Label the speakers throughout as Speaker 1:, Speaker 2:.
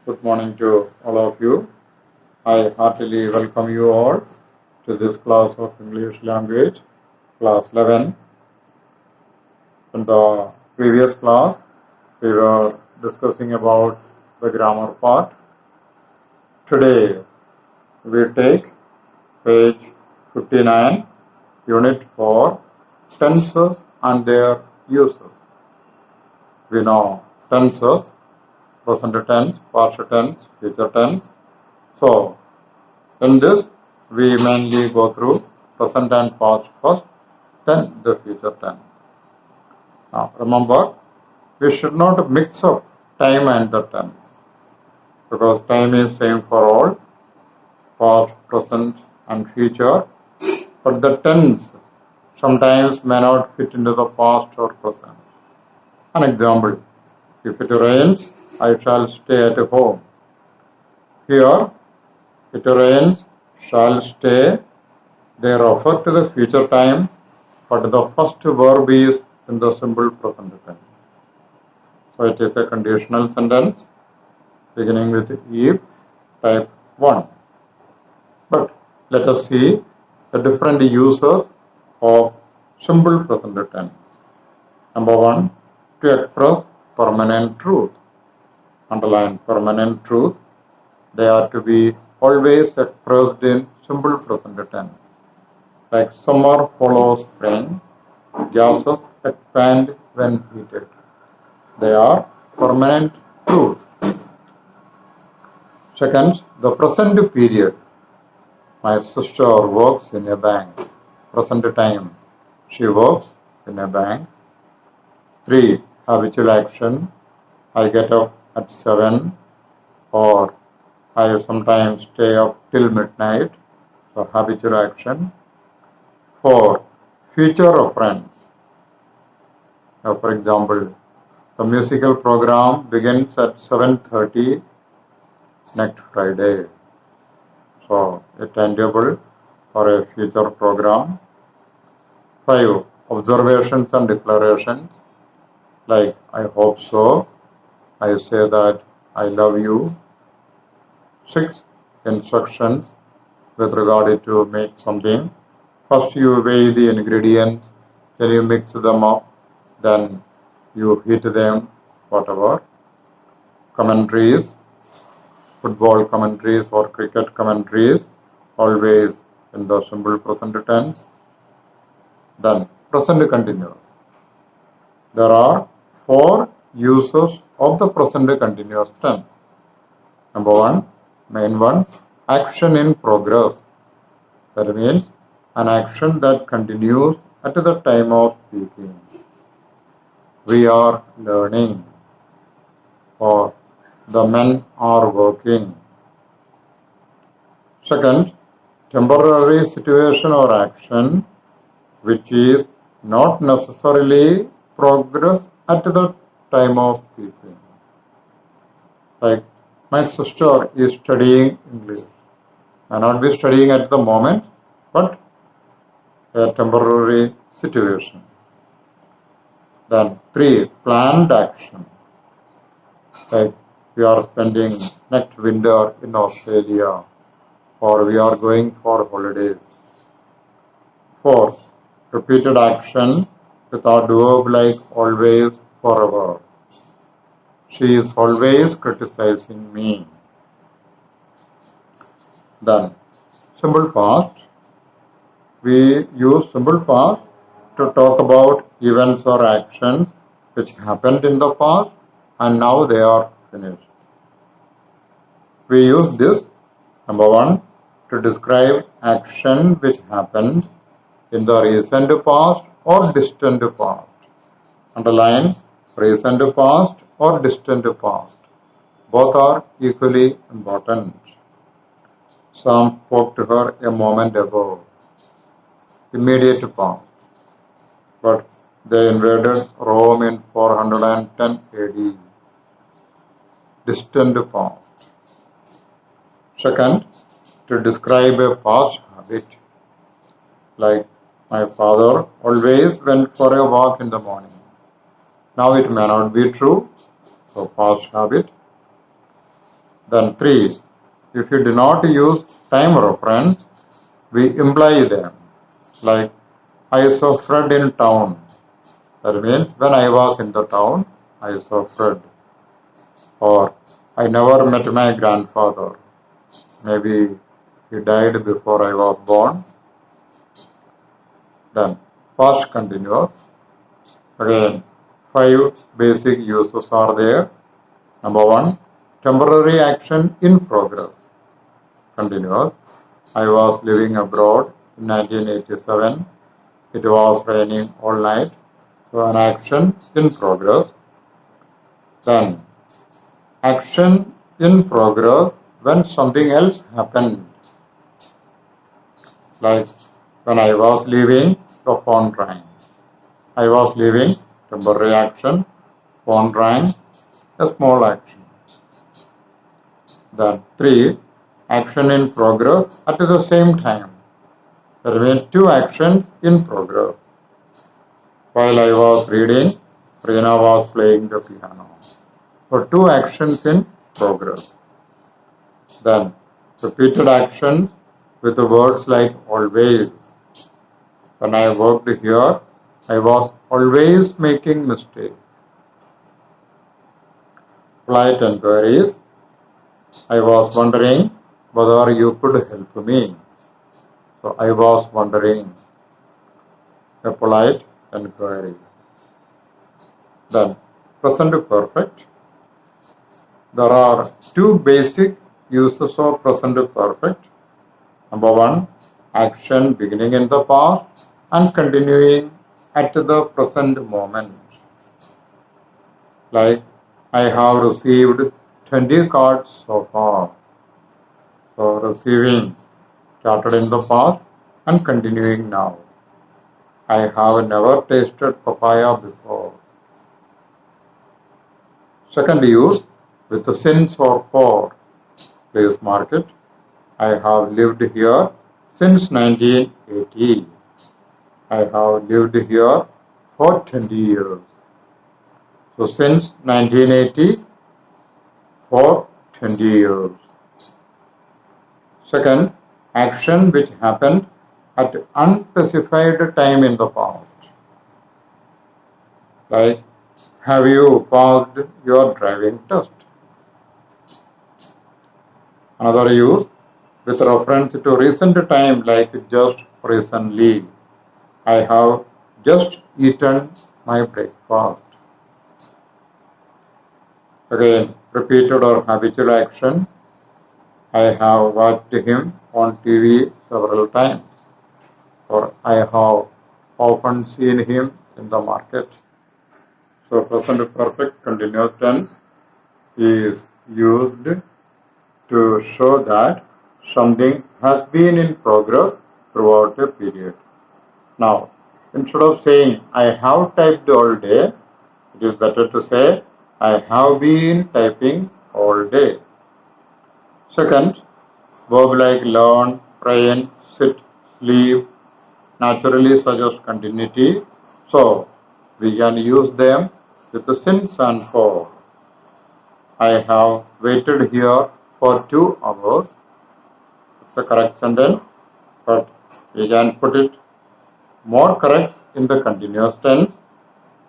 Speaker 1: Good morning to all of you. I heartily welcome you all to this class of English language, class 11. In the previous class, we were discussing about the grammar part. Today, we take page 59, unit 4, tenses and their uses. We know tenses, present tense, past tense, future tense. So, in this, we mainly go through present and past first, then the future tense. Now, remember, we should not mix up time and the tense because time is same for all, past, present, and future. But the tense sometimes may not fit into the past or present. An example, if it rains, I shall stay at home. Here, it rains, shall stay. They refer to the future time, but the first verb is in the simple present tense. So it is a conditional sentence beginning with if, type 1. But let us see the different uses of simple present tense. Number 1, to express permanent truth. Underline permanent truth. They are to be always expressed in simple present tense. Like summer follows spring, gases expand when heated. They are permanent truth. Second, the present period. My sister works in a bank. Present time. She works in a bank. 3, habitual action. I get up at 7 or I sometimes stay up till midnight. So habitual action. 4, future reference. Now, for example, the musical program begins at 7:30 next Friday. So, a timetable for a future program. 5, observations and declarations. Like, I hope so. I say that I love you. 6, instructions with regard to make something. First you weigh the ingredients, then you mix them up, then you heat them, whatever. Commentaries, football commentaries or cricket commentaries, always in the simple present tense. Then present continuous. There are 4 uses of the present continuous tense. Number 1, main one, action in progress. That means an action that continues at the time of speaking. We are learning, or the men are working. Second, temporary situation or action which is not necessarily progress at the time of speaking. Like, my sister is studying English. May not be studying at the moment, but a temporary situation. Then 3, planned action. Like, we are spending next winter in Australia or we are going for holidays. 4, repeated action with our verb like always, forever. She is always criticizing me. Then simple past. We use simple past to talk about events or actions which happened in the past and now they are finished. We use this, number 1, to describe action which happened in the recent past or distant past. Underline recent past or distant past. Both are equally important. Sam spoke to her a moment ago. Immediate past. But they invaded Rome in 410 AD. Distant past. Second, to describe a past habit. Like, my father always went for a walk in the morning. Now it may not be true, so past habit. Then 3. If you do not use time reference, we imply them. Like, I saw Fred in town. That means when I was in the town, I saw Fred. Or I never met my grandfather. Maybe he died before I was born. Then past continuous. Again, 5 basic uses are there. Number 1, temporary action in progress. Continuous. I was living abroad in 1987. It was raining all night. So an action in progress. Then action in progress when something else happened. Like when I was leaving, the phone rang. I was leaving, temporary action, phone rang, a small action. Then 3, action in progress at the same time. There remain 2 actions in progress. While I was reading, Reena was playing the piano. So 2 actions in progress. Then repeated actions with the words like always. When I worked here, I was always making mistakes. Polite enquiries. I was wondering whether you could help me. So I was wondering. A polite enquiry. Then present perfect. There are 2 basic uses of present perfect. Number 1, action beginning in the past and continuing at the present moment. Like, I have received 20 cards so far. So receiving started in the past and continuing now. I have never tasted papaya before. Second use, with the since or for. Please mark it. I have lived here since 1980. I have lived here for 20 years. So since 1980, for 20 years. Second, action which happened at unspecified time in the past. Like, have you passed your driving test? Another use, with reference to recent time, like just recently. I have just eaten my breakfast. Again, repeated or habitual action. I have watched him on TV several times. Or I have often seen him in the market. So present perfect continuous tense is used to show that something has been in progress throughout a period. Now, instead of saying I have typed all day, it is better to say I have been typing all day. Second, verb like learn, train, sit, sleep naturally suggest continuity. So, we can use them with the since and for. I have waited here for 2 hours. It's a correct sentence, but we can put it more correct in the continuous tense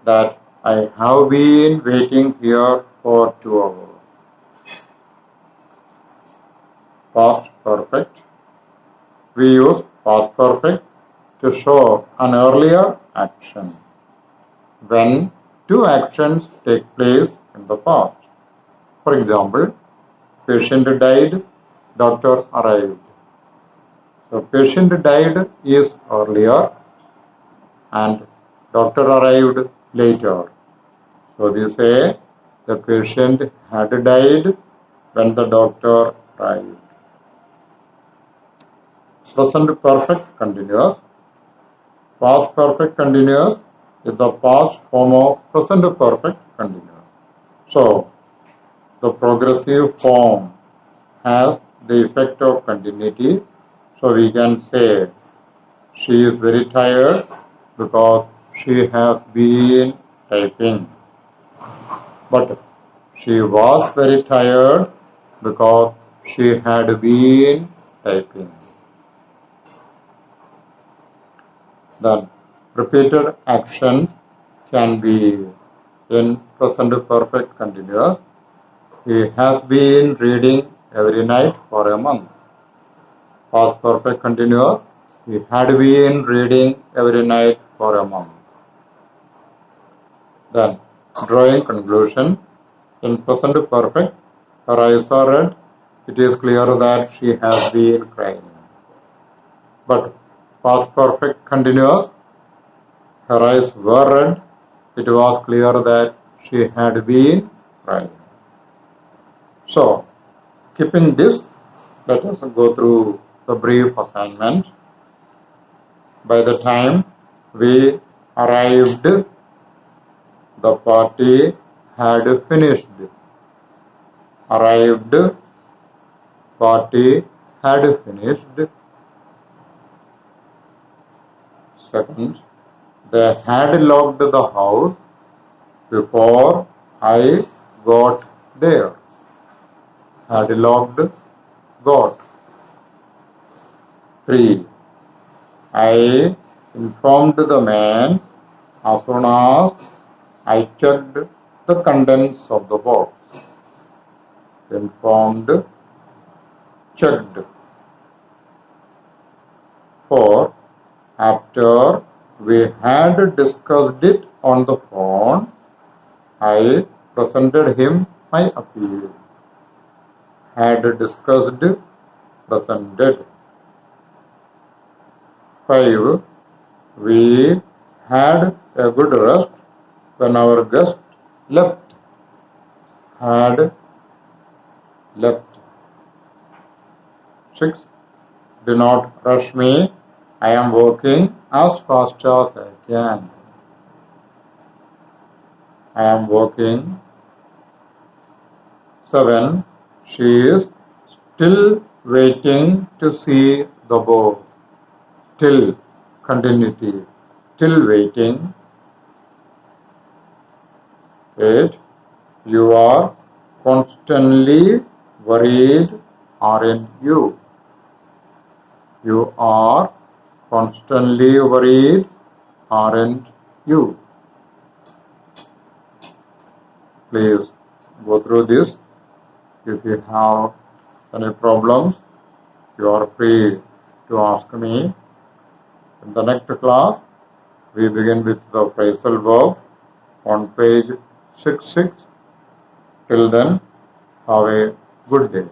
Speaker 1: that I have been waiting here for 2 hours. Past perfect. We use past perfect to show an earlier action when 2 actions take place in the past. For example, patient died, doctor arrived. So patient died is earlier and doctor arrived later. So we say the patient had died when the doctor arrived. Present perfect continuous. Past perfect continuous is the past form of present perfect continuous. So the progressive form has the effect of continuity. So we can say she is very tired because she has been typing. But she was very tired because she had been typing. Then repeated actions can be in present perfect continuous. He has been reading every night for a month. Past perfect continuous. He had been reading every night for a month. Then drawing conclusion. In present perfect, her eyes are red. It is clear that she has been crying. But past perfect continuous, her eyes were red. It was clear that she had been crying. So, keeping this, let us go through the brief assignment. By the time we arrived, the party had finished. Arrived, party had finished. Second, they had locked the house before I got there. Had locked, got. 3. I informed the man as soon as I checked the contents of the box. Informed, checked. 4. After we had discussed it on the phone, I presented him my appeal. Had discussed, presented. 5. We had a good rest when our guest left. Had left. 6. Do not rush me. I am working as fast as I can. I am working. 7. She is still waiting to see the bow. Till, continuity. Till waiting. 8. You are constantly worried, aren't you? You are constantly worried, aren't you? Please go through this. If you have any problems, you are free to ask me. In the next class, we begin with the phrasal verb on page 66. Till then, have a good day.